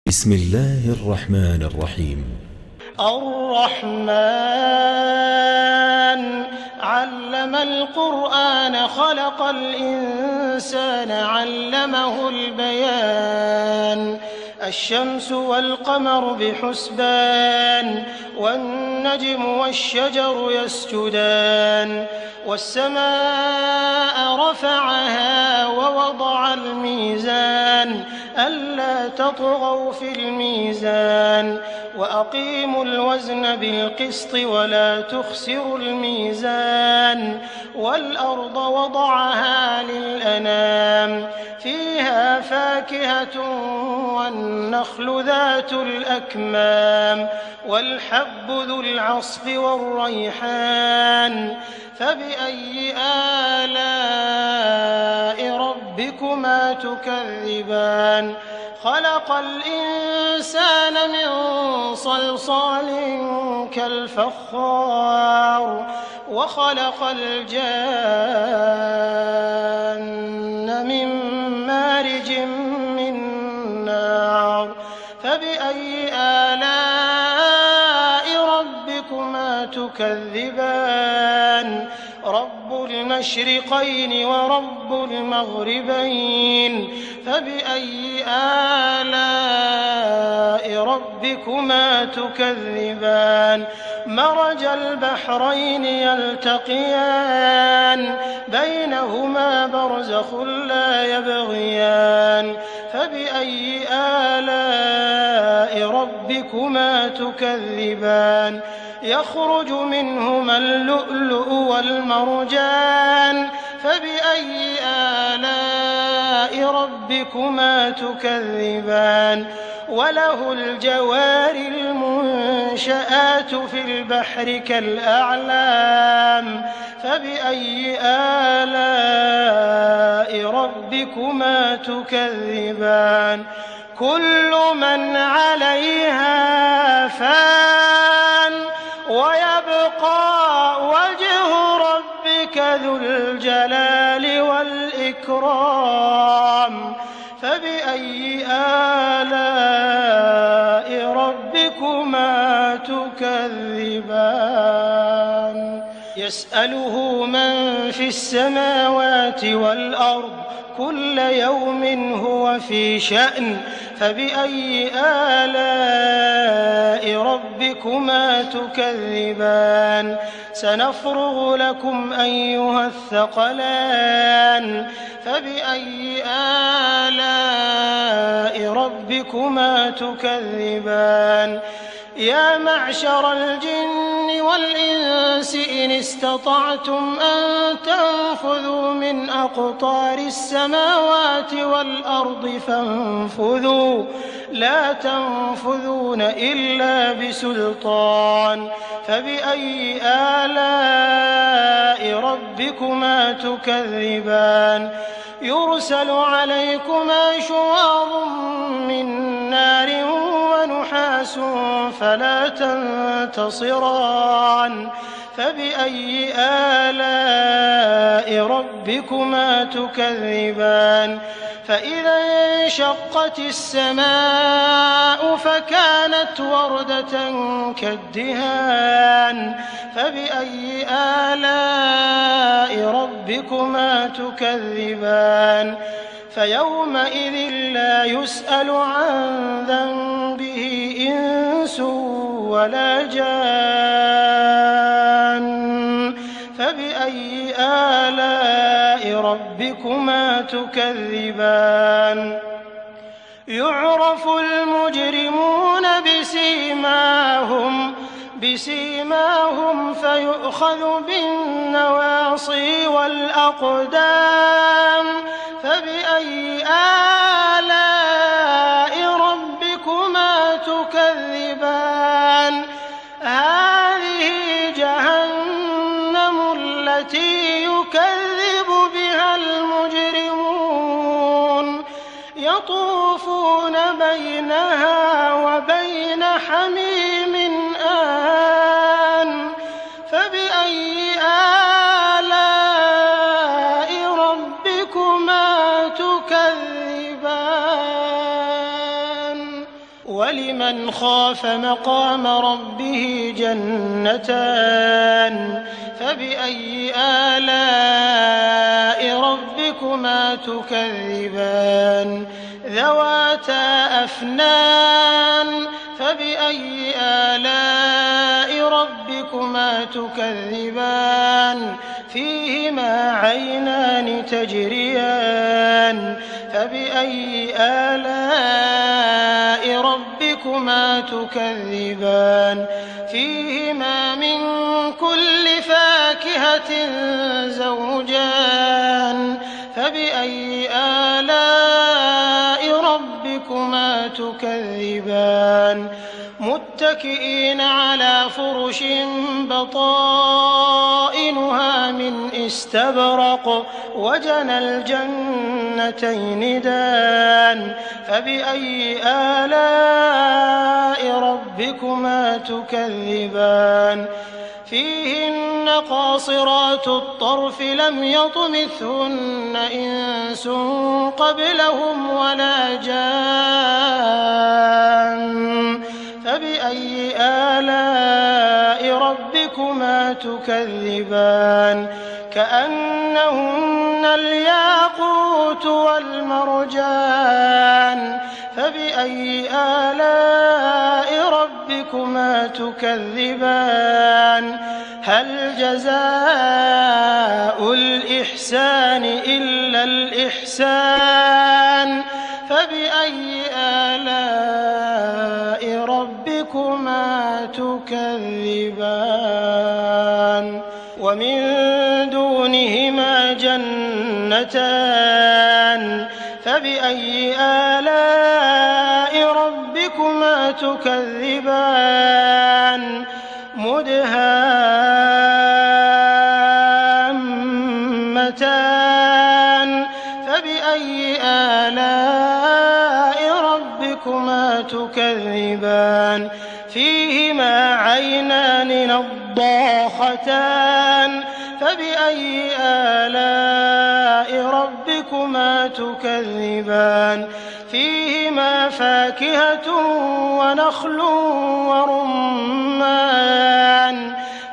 بسم الله الرحمن الرحيم. الرحمن علم القرآن خلق الإنسان علمه البيان الشمس والقمر بحسبان والنجم والشجر يسجدان والسماء رفعها ووضع الميزان ألا تطغوا في الميزان وأقيموا الوزن بالقسط ولا تخسروا الميزان والأرض وضعها للأنام فيها فاكهة والنخل ذات الأكمام والحب ذو العصف والريحان فبأي آلاء ربكما تكذبان خلق الإنسان من صلصال كالفخار وخلق الجان من مارج من نار فبأي آلاء ربكما تكذبان رب المشرقين ورب المغربين فبأي آلاء ربكما تكذبان مرج البحرين يلتقيان بينهما برزخ لا يبغيان فبأي آلاء ربكما تكذبان يخرج منهما اللؤلؤ والمرجان فبأي آلاء ربكما تكذبان وله الجوار المنشآت في البحر كالأعلام فبأي آلاء ربكما تكذبان كل من عليها فان ويبقى وجه ربك ذو الجلال والإكرام فبأي آلاء ربكما تكذبان يسأله من في السماوات والأرض كل يوم هو في شأن فبأي آلاء ربكما تكذبان سنفرغ لكم أيها الثقلان فبأي آلاء ربكما تكذبان يا معشر الجن والإنس إن استطعتم أن تنفذوا من أقطار السماوات والأرض فانفذوا لا تنفذون إلا بسلطان فبأي آلاء ربكما تكذبان يرسل عليكما شواظ من نار ونحاس فلا تنتصران فبأي آلاء ربكما تكذبان فإذا انشقت السماء فكانت وردة كالدهان فبأي آلاء ربكما تكذبان فيومئذ لا يسأل عن ذنبه إنس ولا جان فبأي آلاء ربكما تكذبان يعرف المجرمون بسيماهم فيؤخذ بالنواصي والأقدام فبأي آلاء ربكما تكذبان هذه جهنم التي يكذب بها المجرمون يطوفون بينها وبين حميم آن فبأي آلاء ربكما تكذبان ولمن خاف مقام ربه جنتان فبأي آلاء ربكما تكذبان ذواتا أفنان فبأي آلاء ربكما تكذبان فيهما عينان تجريان فبأي آلاء ربكما تكذبان فيهما من كل فاكهة زوجان فبأي آلاء ربكما تكذبان متكئين على فرش بطائنها من استبرق وجنى الجنتين دان فبأي آلاء ربكما تكذبان فيهن قاصرات الطرف لم يطمثهن إنس قبلهم ولا جان فبأي آلاء ربكما تكذبان كأنهن الياقوت والمرجان فبأي آلاء ربكما تكذبان هل جزاء الإحسان إلا الإحسان فبأي آلاء ربكما تكذبان ومن دونهما جنتان فبأي آلاء ربكما تكذبان مدهامتان فبأي آلاء ربكما تكذبان فيهما عينان نضاختان فبأي آلاء ربكما تكذبان فيهما فاكهة ونخل ورمان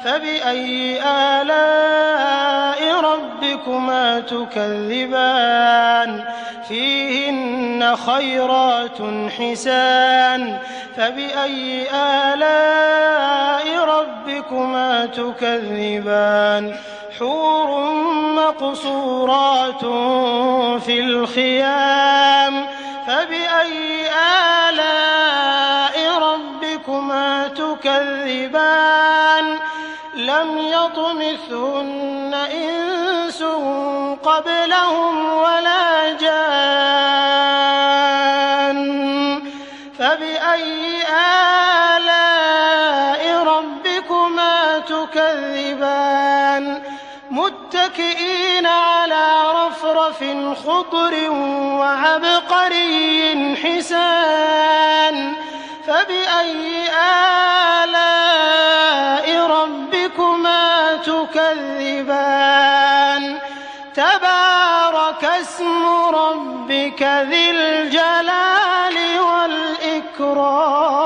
فبأي آلاء ربكما تكذبان فيهن خيرات حسان فبأي آلاء ربكما تكذبان حور مقصورات في الخيام فبأي آلاء ربكما تكذبان لم يطمثهن إنس قبلهم ولا جان فبأي آلاء ربكما تكذبان متكئين على رفرف خضر وعبقري حسان فبأي آلاء ربكما تكذبان تبارك اسم ربك ذي الجلال والإكرام